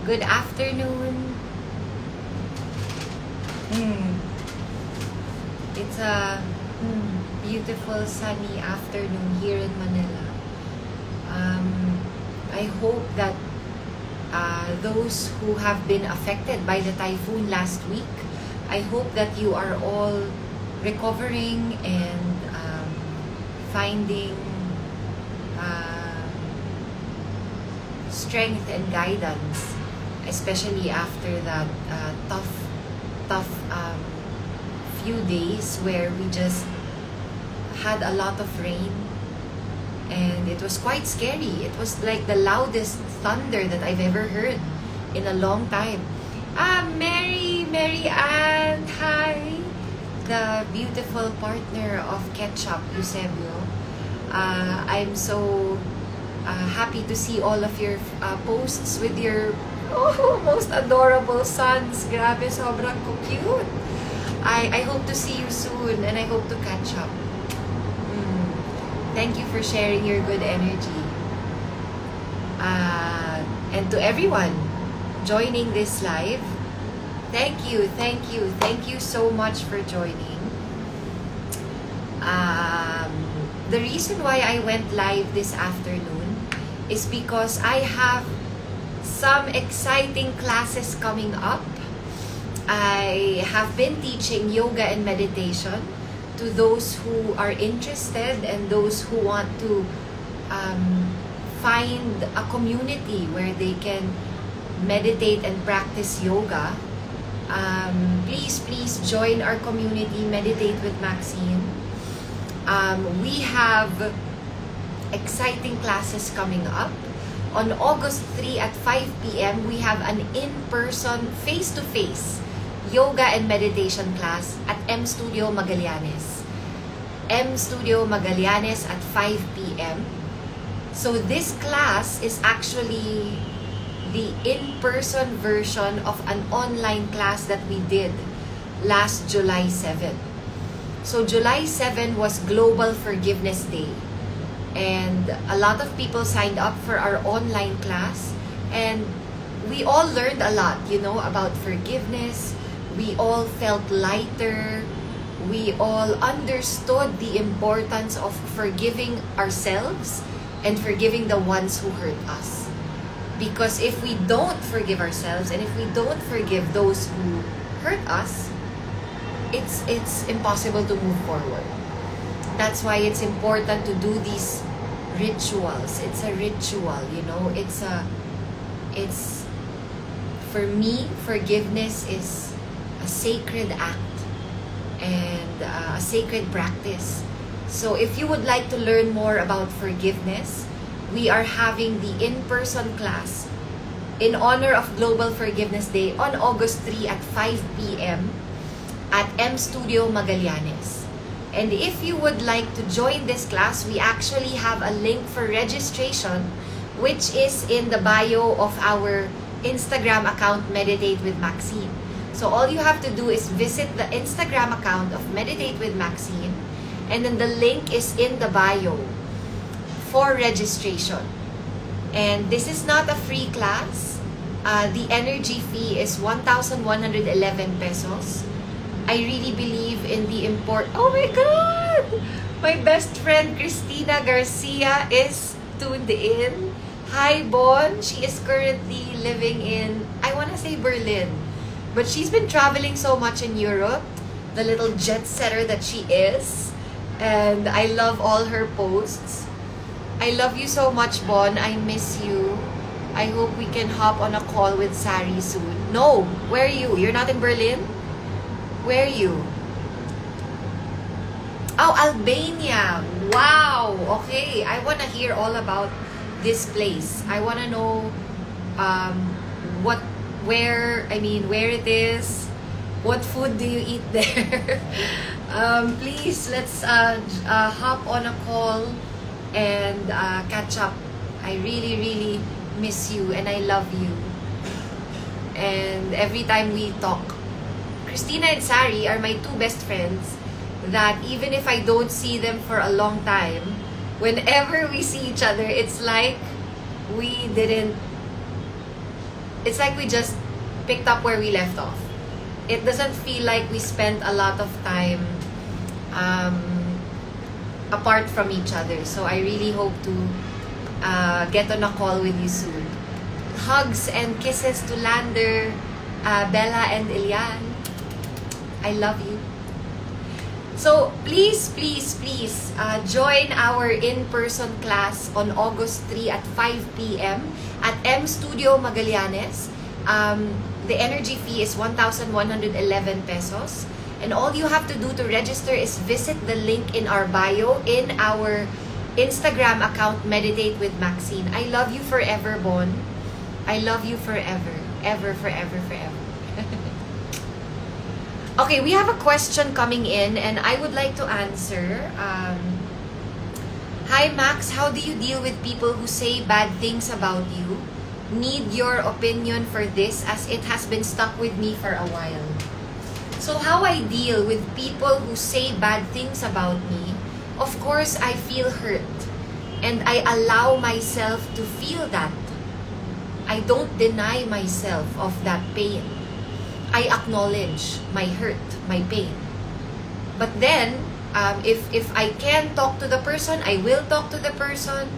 Good afternoon. It's a beautiful sunny afternoon here in Manila. I hope that those who have been affected by the typhoon last week, I hope that you are all recovering and finding strength and guidance, especially after that tough few days where we just had a lot of rain and it was quite scary. It was like the loudest thunder that I've ever heard in a long time. Mary Ann, hi! The beautiful partner of Ketchup, Eusebio. I'm so happy to see all of your posts with your most adorable sons. Grabe, sobrang cute. I hope to see you soon and I hope to catch up. Thank you for sharing your good energy. And to everyone joining this live, thank you so much for joining. The reason why I went live this afternoon is because I have some exciting classes coming up. I have been teaching yoga and meditation to those who are interested and those who want to find a community where they can meditate and practice yoga. Please join our community, Meditate with Maxine. We have exciting classes coming up. On August 3 at 5 p.m., we have an in-person, face-to-face yoga and meditation class at M Studio Magallanes. M Studio Magallanes at 5 p.m. So this class is actually the in-person version of an online class that we did last July 7. So July 7 was Global Forgiveness Day. And a lot of people signed up for our online class. And we all learned a lot, about forgiveness. We all felt lighter. We all understood the importance of forgiving ourselves and forgiving the ones who hurt us. Because if we don't forgive ourselves and if we don't forgive those who hurt us, it's impossible to move forward. That's why it's important to do these rituals. It's a ritual, it's for me, forgiveness is a sacred act and a sacred practice. So if you would like to learn more about forgiveness, we are having the in-person class in honor of Global Forgiveness Day on August 3 at 5 p.m. at M Studio Magallanes. And if you would like to join this class, we actually have a link for registration, which is in the bio of our Instagram account, Meditate with Maxine. So all you have to do is visit the Instagram account of Meditate with Maxine, and then the link is in the bio for registration. And this is not a free class. The energy fee is 1,111 pesos. I really believe in the oh my God! My best friend Christina Garcia is tuned in. Hi, Bon. She is currently living in, I want to say Berlin. But she's been traveling so much in Europe. The little jet setter that she is. And I love all her posts. I love you so much, Bon. I miss you. I hope we can hop on a call with Sari soon. No, where are you? You're not in Berlin? Where are you? Oh, Albania. Wow. Okay. I want to hear all about this place. I want to know where it is. What food do you eat there? Please, let's hop on a call and catch up. I really miss you and I love you. And every time we talk, Christina and Sari are my two best friends that even if I don't see them for a long time, whenever we see each other, it's like we didn't it's like we just picked up where we left off. It doesn't feel like we spent a lot of time apart from each other. So I really hope to get on a call with you soon. Hugs and kisses to Lander, Bella and Ilian. I love you. So please, please, please join our in-person class on August 3 at 5 p.m. at M Studio Magallanes. The energy fee is 1,111 pesos. And all you have to do to register is visit the link in our bio in our Instagram account, Meditate with Maxine. I love you forever, Bon. I love you forever. Ever, forever, forever. Okay, we have a question coming in and I would like to answer. Hi Max, how do you deal with people who say bad things about you? Need your opinion for this as it has been stuck with me for a while. So how I deal with people who say bad things about me, of course I feel hurt and I allow myself to feel that. I don't deny myself of that pain. I acknowledge my hurt, my pain. But then, if I can talk to the person, I will talk to the person.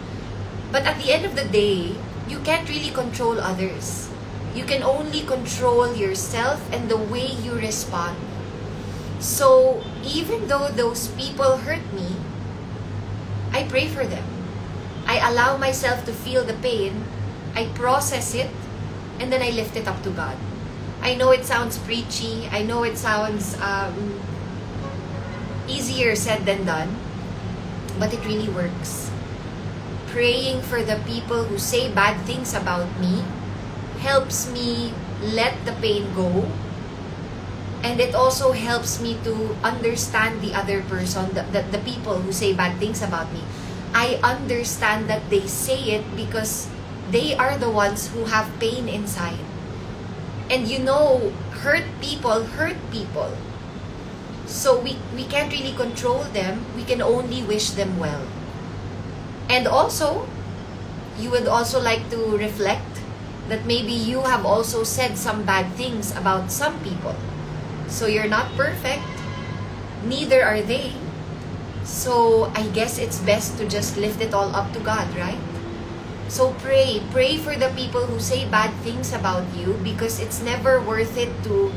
But at the end of the day, you can't really control others. You can only control yourself and the way you respond. So, even though those people hurt me, I pray for them. I allow myself to feel the pain. I process it, and then I lift it up to God. I know it sounds preachy. I know it sounds easier said than done, but it really works. Praying for the people who say bad things about me helps me let the pain go, and it also helps me to understand the other person, the people who say bad things about me. I understand that they say it because they are the ones who have pain inside. And you know, hurt people. So we can't really control them. We can only wish them well. And also, you would also like to reflect that maybe you have also said some bad things about some people. So you're not perfect. Neither are they. So I guess it's best to just lift it all up to God, right? So pray for the people who say bad things about you, because it's never worth it to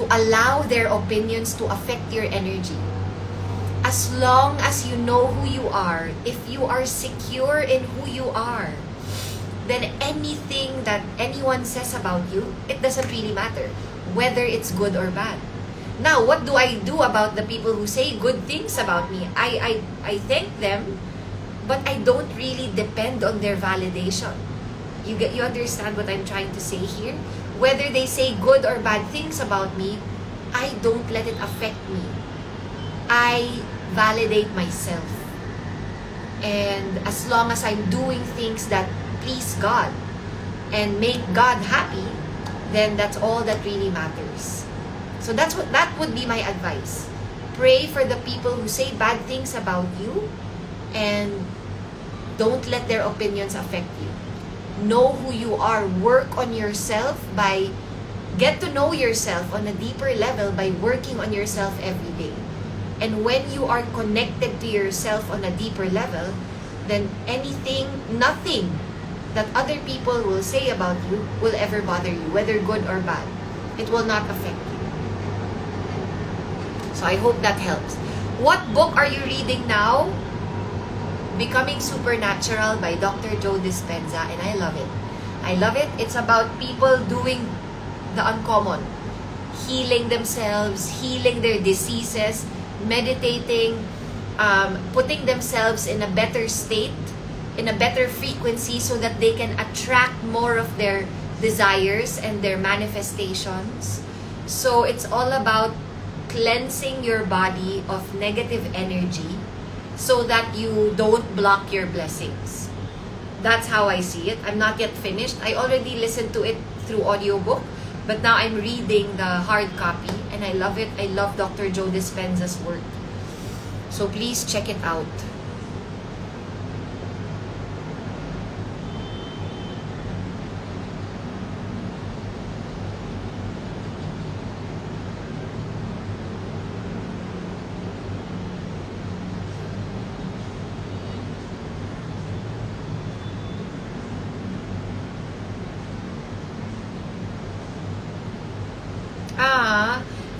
allow their opinions to affect your energy. As long as you know who you are, if you are secure in who you are, then anything that anyone says about you, it doesn't really matter, whether it's good or bad. Now, what do I do about the people who say good things about me? I thank them, but I don't really depend on their validation. You understand what I'm trying to say here? Whether they say good or bad things about me, I don't let it affect me. I validate myself. And as long as I'm doing things that please God and make God happy, then that's all that really matters. So that would be my advice. Pray for the people who say bad things about you, and don't let their opinions affect you. Know who you are. Work on yourself get to know yourself on a deeper level by working on yourself every day. And when you are connected to yourself on a deeper level, then nothing that other people will say about you will ever bother you, whether good or bad. It will not affect you. So I hope that helps. What book are you reading now? Becoming Supernatural by Dr. Joe Dispenza, and I love it. I love it. It's about people doing the uncommon, healing themselves, healing their diseases, meditating, putting themselves in a better state, in a better frequency, so that they can attract more of their desires and their manifestations. So it's all about cleansing your body of negative energy so that you don't block your blessings. That's how I see it. I'm not yet finished. I already listened to it through audiobook, but now I'm reading the hard copy, and I love it. I love Dr. Joe Dispenza's work. So please check it out.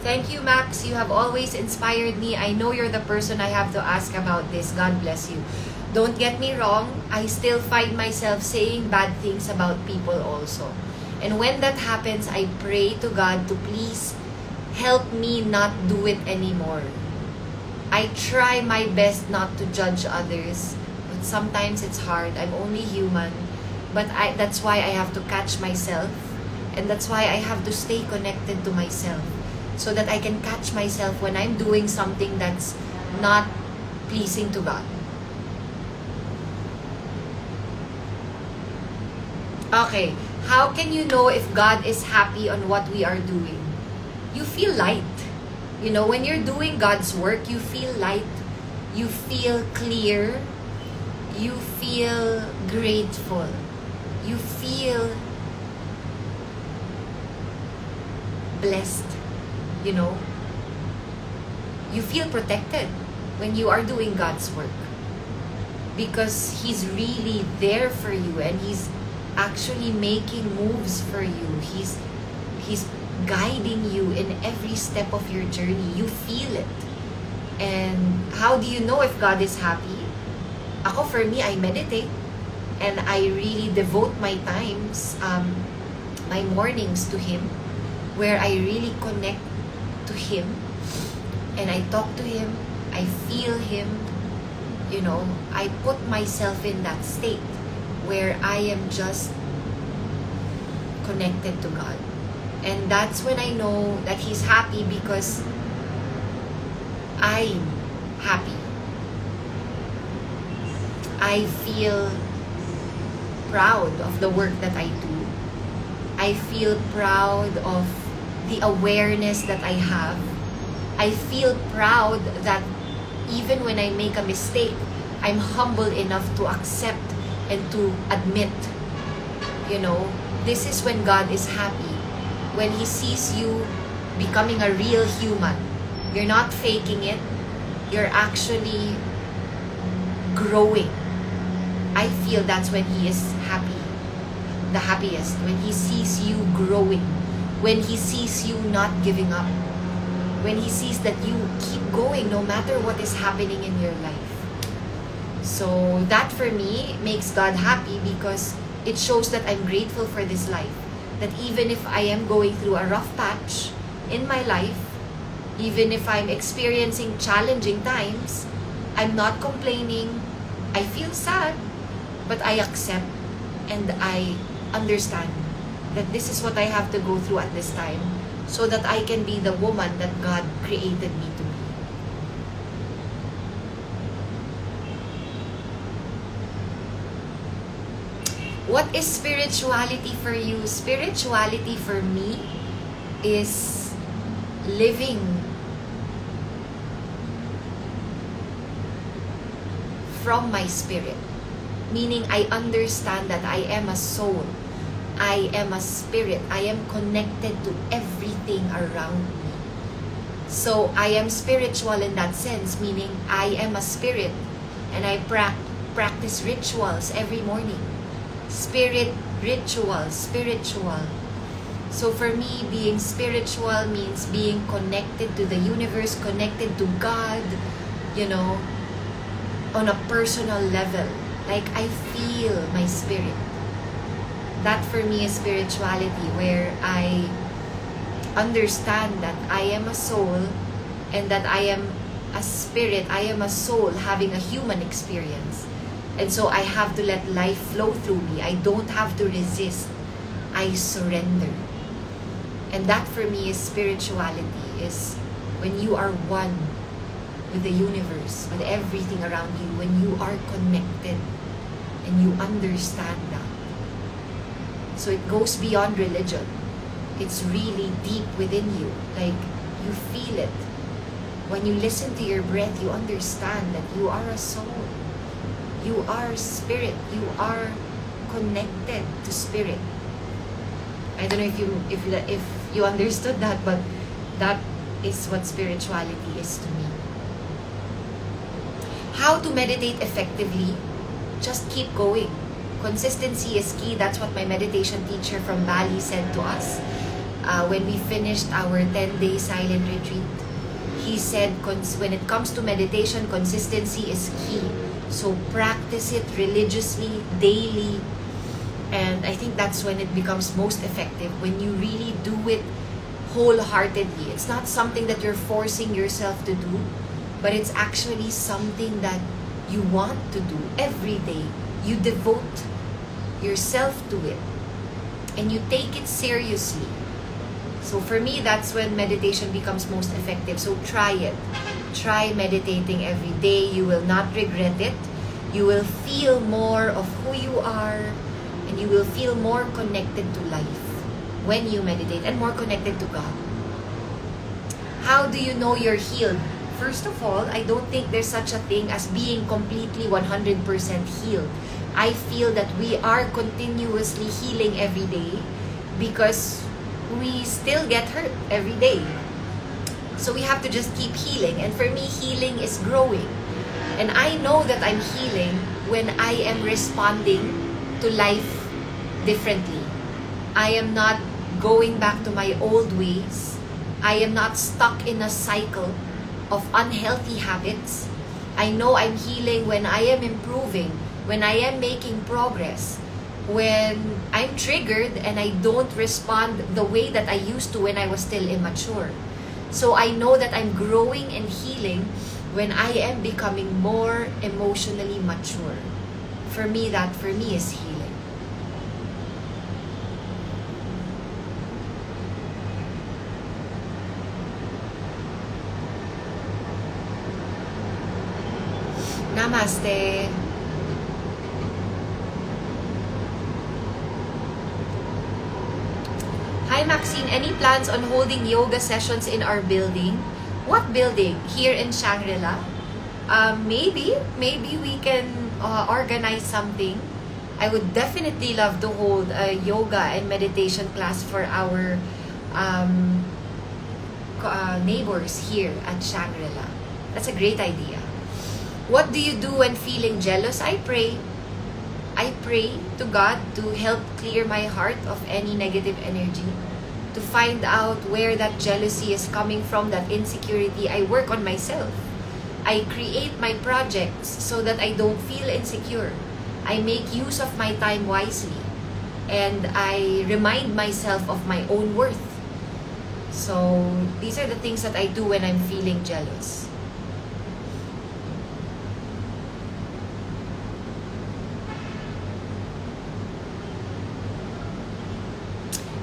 Thank you, Max. You have always inspired me. I know you're the person I have to ask about this. God bless you. Don't get me wrong, I still find myself saying bad things about people also. And when that happens, I pray to God to please help me not do it anymore. I try my best not to judge others, but sometimes it's hard. I'm only human. But that's why I have to catch myself. And that's why I have to stay connected to myself, so that I can catch myself when I'm doing something that's not pleasing to God. Okay, how can you know if God is happy on what we are doing? You feel light. You know, when you're doing God's work, you feel light. You feel clear. You feel grateful. You feel blessed. You know, you feel protected when you are doing God's work, because He's really there for you, and He's actually making moves for you. He's guiding you in every step of your journey. You feel it. And how do you know if God is happy? Ako, for me, I meditate, and I really devote my times, my mornings to Him, where I really connect to Him, and I talk to Him, I feel Him. You know, I put myself in that state where I am just connected to God. And that's when I know that He's happy, because I'm happy. I feel proud of the work that I do. I feel proud of the awareness that I have. I feel proud that even when I make a mistake, I'm humble enough to accept and to admit. You know, this is when God is happy. When He sees you becoming a real human. You're not faking it. You're actually growing. I feel that's when He is happy. The happiest. When He sees you growing. When He sees you not giving up. When He sees that you keep going no matter what is happening in your life. So that for me makes God happy, because it shows that I'm grateful for this life. That even if I am going through a rough patch in my life, even if I'm experiencing challenging times, I'm not complaining. I feel sad, but I accept and I understand that this is what I have to go through at this time, so that I can be the woman that God created me to be. What is spirituality for you? Spirituality for me is living from my spirit. Meaning, I understand that I am a soul. I am a spirit. I am connected to everything around me. So, I am spiritual in that sense, meaning I am a spirit, and I practice rituals every morning. Spirit, ritual, spiritual. So for me, being spiritual means being connected to the universe, connected to God, you know, on a personal level. Like, I feel my spirit. That for me is spirituality, where I understand that I am a soul, and that I am a spirit, I am a soul having a human experience. And so I have to let life flow through me. I don't have to resist. I surrender. And that for me is spirituality, is when you are one with the universe, with everything around you, when you are connected and you understand that. So it goes beyond religion. It's really deep within you. Like, you feel it. When you listen to your breath, you understand that you are a soul. You are spirit. You are connected to spirit. I don't know if you understood that, but that is what spirituality is to me. How to meditate effectively? Just keep going. Consistency is key. That's what my meditation teacher from Bali said to us. when we finished our 10-day silent retreat. He said, when it comes to meditation, consistency is key. So practice it religiously, daily. And I think that's when it becomes most effective, when you really do it wholeheartedly. It's not something that you're forcing yourself to do, but it's actually something that you want to do every day. You devote yourself to it and you take it seriously. So for me, that's when meditation becomes most effective. So try it. Try meditating every day. You will not regret it. You will feel more of who you are, and you will feel more connected to life when you meditate, and more connected to God. How do you know you're healed? First of all, I don't think there's such a thing as being completely 100% healed. I feel that we are continuously healing every day because we still get hurt every day. So we have to just keep healing. And for me, healing is growing. And I know that I'm healing when I am responding to life differently. I am not going back to my old ways. I am not stuck in a cycle of unhealthy habits. I know I'm healing when I am improving, when I am making progress, when I'm triggered and I don't respond the way that I used to when I was still immature. So I know that I'm growing and healing when I am becoming more emotionally mature. For me is healing. Namaste. Hi Maxine, any plans on holding yoga sessions in our building? What building? Here in Shangri-La? Maybe we can organize something. I would definitely love to hold a yoga and meditation class for our neighbors here at Shangri-La. That's a great idea. What do you do when feeling jealous? I pray. I pray to God to help clear my heart of any negative energy, to find out where that jealousy is coming from, that insecurity. I work on myself. I create my projects so that I don't feel insecure. I make use of my time wisely, and I remind myself of my own worth. So these are the things that I do when I'm feeling jealous.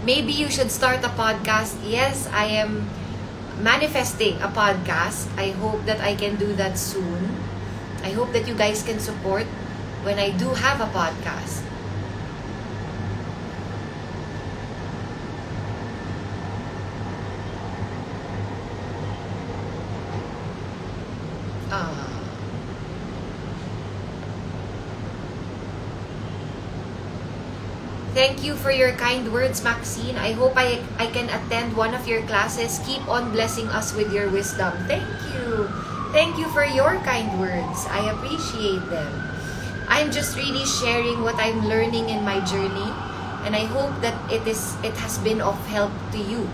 Maybe you should start a podcast. Yes, I am manifesting a podcast. I hope that I can do that soon. I hope that you guys can support when I do have a podcast. Thank you for your kind words, Maxine. I hope I can attend one of your classes. Keep on blessing us with your wisdom. Thank you. Thank you for your kind words. I appreciate them. I'm just really sharing what I'm learning in my journey, and I hope that it has been of help to you.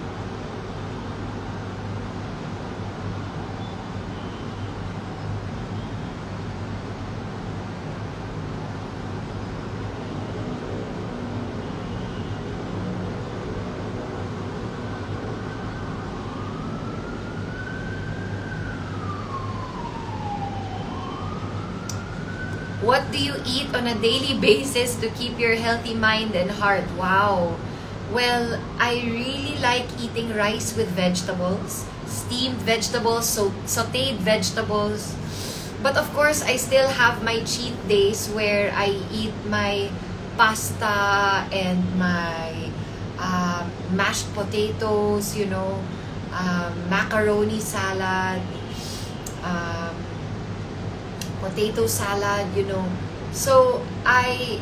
What do you eat on a daily basis to keep your healthy mind and heart? Wow. Well, I really like eating rice with vegetables, steamed vegetables, sauteed vegetables. But of course, I still have my cheat days where I eat my pasta and my mashed potatoes, macaroni salad, potato salad, So I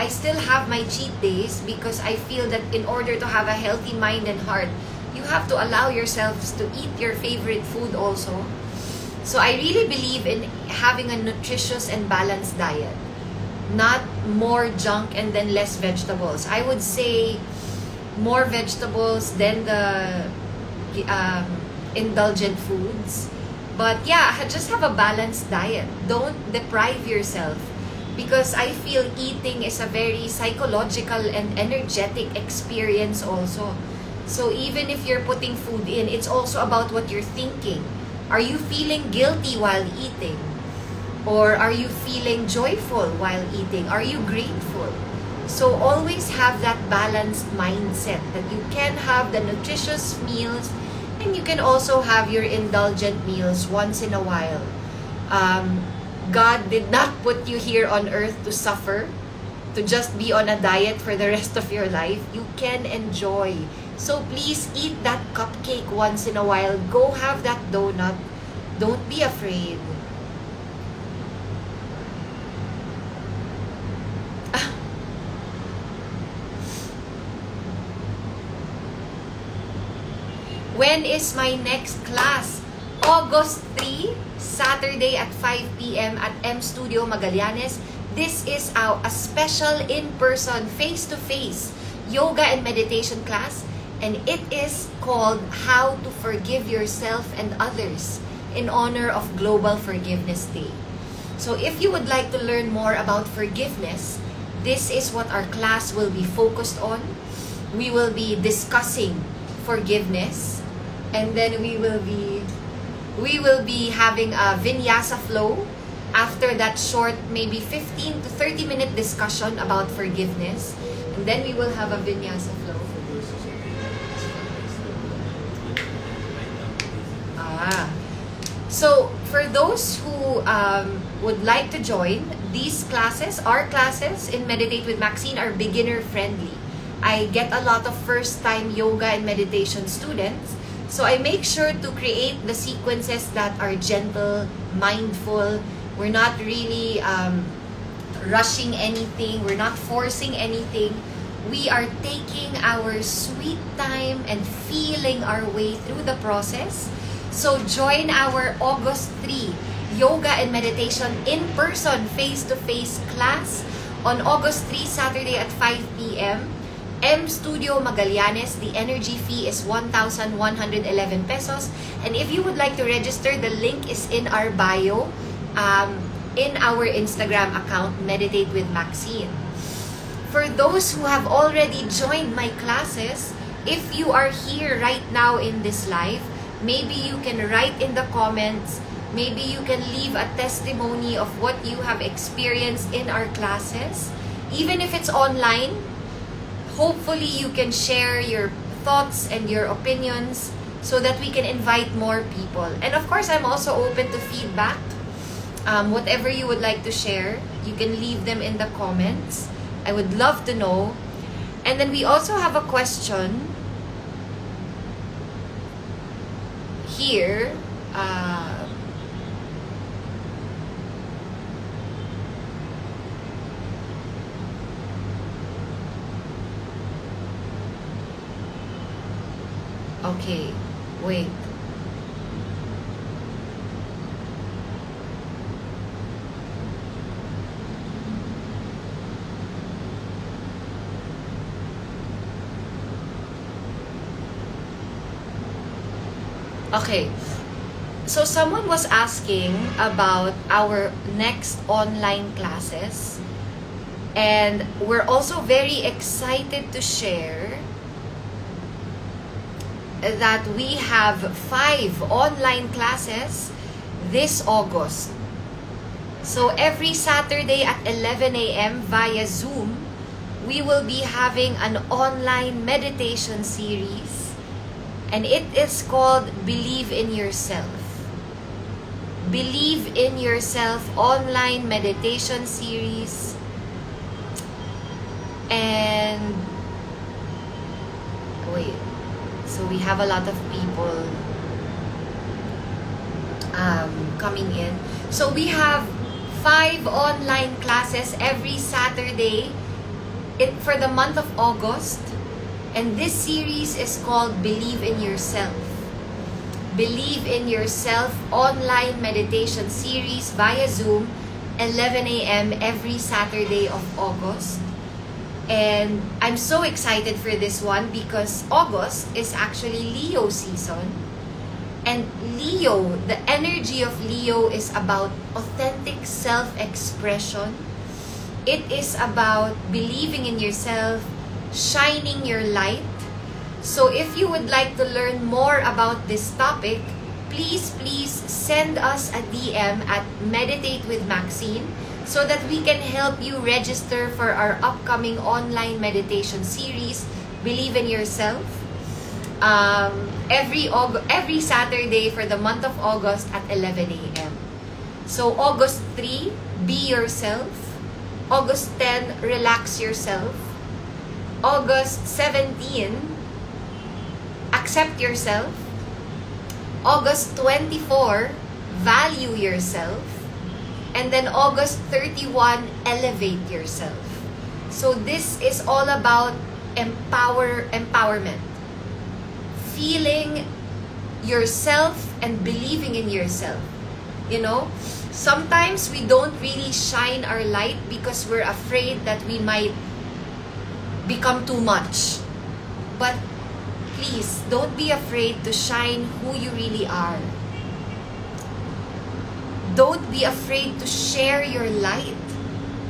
still have my cheat days because I feel that in order to have a healthy mind and heart, you have to allow yourselves to eat your favorite food also. So I really believe in having a nutritious and balanced diet. Not more junk and then less vegetables. I would say more vegetables than the indulgent foods. But yeah, just have a balanced diet. Don't deprive yourself, because I feel eating is a very psychological and energetic experience also. So even if you're putting food in, it's also about what you're thinking. Are you feeling guilty while eating? Or are you feeling joyful while eating? Are you grateful? So always have that balanced mindset that you can have the nutritious meals, and you can also have your indulgent meals once in a while. God did not put you here on earth to suffer, to just be on a diet for the rest of your life. You can enjoy. So please eat that cupcake once in a while. Go have that donut. Don't be afraid. When is my next class? August 3, Saturday at 5 p.m. at M Studio Magallanes. This is a special in-person, face-to-face yoga and meditation class. And it is called How to Forgive Yourself and Others in honor of Global Forgiveness Day. So if you would like to learn more about forgiveness, this is what our class will be focused on. We will be discussing forgiveness, and then we will be having a vinyasa flow after that short, maybe 15 to 30-minute discussion about forgiveness, and then we will have a vinyasa flow. So for those who would like to join these classes, our classes in Meditate with Maxine are beginner friendly. I get a lot of first-time yoga and meditation students. So I make sure to create the sequences that are gentle, mindful. We're not really rushing anything. We're not forcing anything. We are taking our sweet time and feeling our way through the process. So join our August 3 yoga and meditation in-person face-to-face class on August 3, Saturday at 5 p.m. M Studio Magallanes. The energy fee is 1,111 pesos. And if you would like to register, the link is in our bio, in our Instagram account, Meditate with Maxine. For those who have already joined my classes, if you are here right now in this live, maybe you can write in the comments, maybe you can leave a testimony of what you have experienced in our classes. Even if it's online, hopefully you can share your thoughts and your opinions so that we can invite more people. And of course, I'm also open to feedback. Whatever you would like to share, you can leave them in the comments. I would love to know. And then we also have a question here. Okay, wait. Okay, so someone was asking about our next online classes, and we're also very excited to share that we have 5 online classes this August. So every Saturday at 11 a.m. via Zoom, we will be having an online meditation series, and it is called Believe in Yourself. Believe in Yourself online meditation series. And wait, so we have a lot of people coming in. So we have 5 online classes every Saturday for the month of August. And this series is called Believe in Yourself. Believe in Yourself online meditation series via Zoom, 11 a.m. every Saturday of August. And I'm so excited for this one because August is actually Leo season. And Leo, the energy of Leo is about authentic self-expression. It is about believing in yourself, shining your light. So if you would like to learn more about this topic, please send us a DM at Meditate with Maxine so that we can help you register for our upcoming online meditation series, Believe in Yourself. Every Saturday for the month of August at 11 a.m. So August 3, be yourself. August 10, relax yourself. August 17, accept yourself. August 24, value yourself. And then August 31, elevate yourself. So this is all about empowerment. Feeling yourself and believing in yourself. You know, sometimes we don't really shine our light because we're afraid that we might become too much. But please, don't be afraid to shine who you really are. Don't be afraid to share your light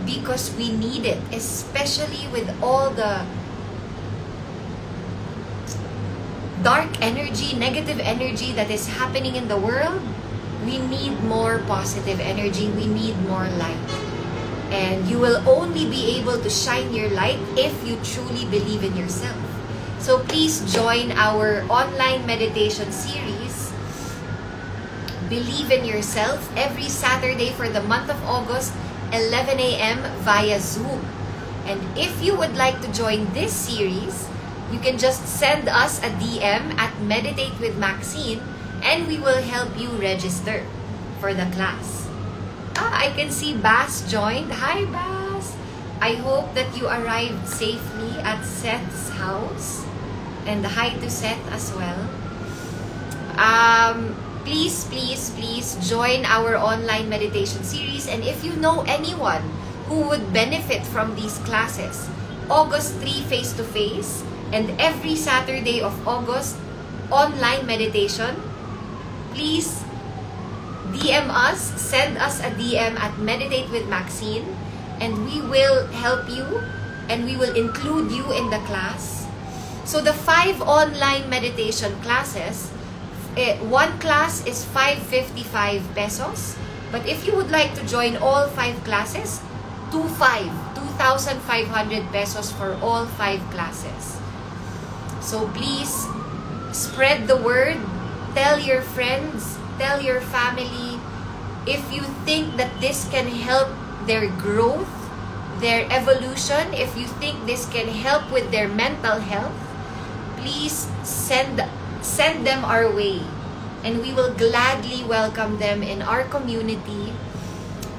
because we need it, especially with all the dark energy, negative energy that is happening in the world. We need more positive energy. We need more light. And you will only be able to shine your light if you truly believe in yourself. So please join our online meditation series, Believe in Yourself, every Saturday for the month of August, 11 a.m. via Zoom. And if you would like to join this series, you can just send us a DM at Meditate with Maxine and we will help you register for the class. I can see Bass joined. Hi, Bass! I hope that you arrived safely at Seth's house. And hi to Seth as well. Please join our online meditation series. And if you know anyone who would benefit from these classes, August 3 face-to-face, and every Saturday of August, online meditation, please DM us, send us a DM at Meditate with Maxine, and we will help you and we will include you in the class. So the 5 online meditation classes, one class is 555 pesos. But if you would like to join all 5 classes, 2,500 pesos for all 5 classes. So please spread the word, tell your friends, tell your family. If you think that this can help their growth, their evolution, if you think this can help with their mental health, please send them our way. And we will gladly welcome them in our community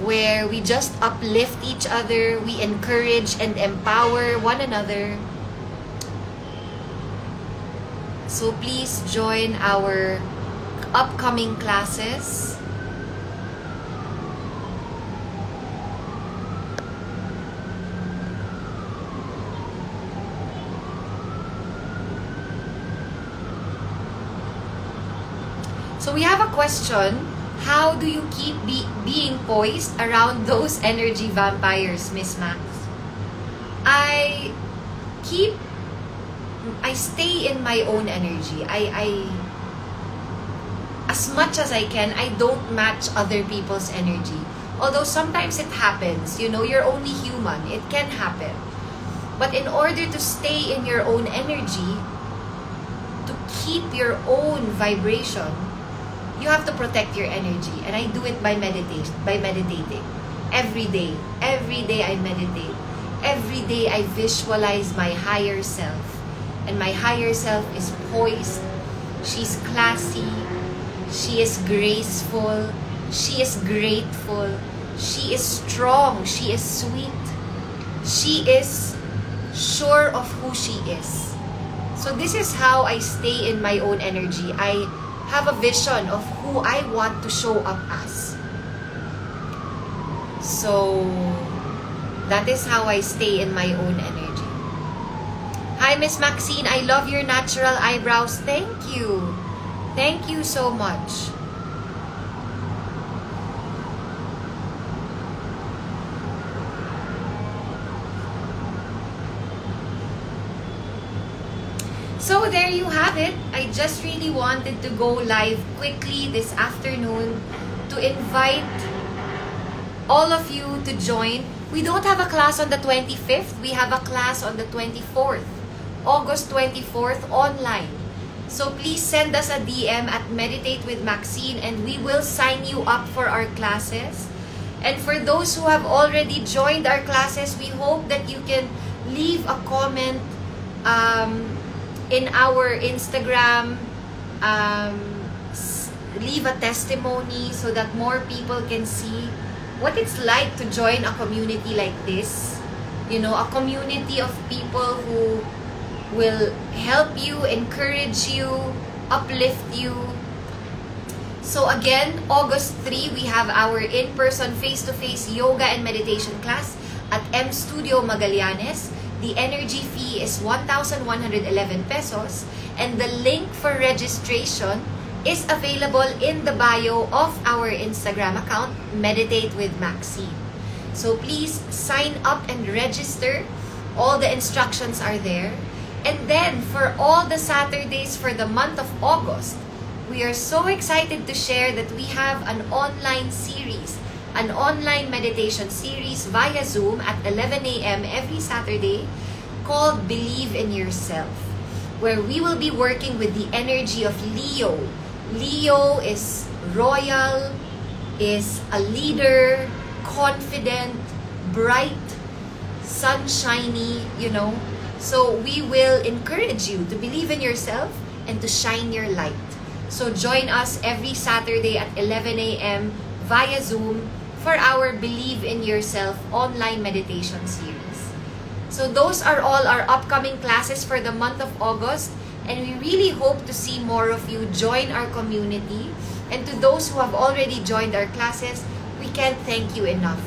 where we just uplift each other, we encourage and empower one another. So please join our upcoming classes. So we have a question. How do you keep being poised around those energy vampires, Miss Max? I stay in my own energy. As much as I can, I don't match other people's energy. Although sometimes it happens, you know, you're only human. It can happen. But in order to stay in your own energy, to keep your own vibration, you have to protect your energy. And I do it by meditating. Every day I meditate. Every day I visualize my higher self. And my higher self is poised. She's classy. She is graceful. She is grateful. She is strong. She is sweet. She is sure of who she is. So this is how I stay in my own energy. I have a vision of who I want to show up as. So that is how I stay in my own energy. Hi, Miss Maxine. I love your natural eyebrows. Thank you. Thank you so much. So there you have it. I just really wanted to go live quickly this afternoon to invite all of you to join. We don't have a class on the 25th. We have a class on the 24th, August 24th, online. So please send us a DM at Meditate with Maxine and we will sign you up for our classes. And for those who have already joined our classes, we hope that you can leave a comment in our Instagram, leave a testimony so that more people can see what it's like to join a community like this. You know, a community of people who will help you, encourage you, uplift you. So again, August 3, we have our in-person face-to-face yoga and meditation class at M Studio Magallanes. The energy fee is 1,111 pesos and the link for registration is available in the bio of our Instagram account, Meditate with Maxine. So please sign up and register. All the instructions are there. And then for all the Saturdays for the month of August, we are so excited to share that we have an online series, an online meditation series via Zoom at 11 a.m. every Saturday called Believe in Yourself, where we will be working with the energy of Leo. Leo is royal, is a leader, confident, bright, sunshiny, you know. So we will encourage you to believe in yourself and to shine your light. So join us every Saturday at 11 a.m. via Zoom for our Believe in Yourself online meditation series. So those are all our upcoming classes for the month of August, and we really hope to see more of you join our community. And to those who have already joined our classes, we can't thank you enough.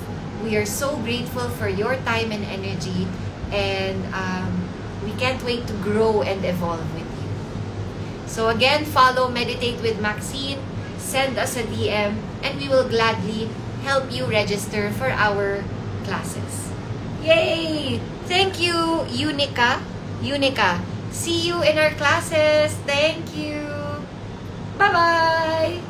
We are so grateful for your time and energy, and we can't wait to grow and evolve with you. So again, follow Meditate with Maxine, send us a DM, and we will gladly help you register for our classes. Yay! Thank you, Unica. See you in our classes. Thank you. Bye-bye.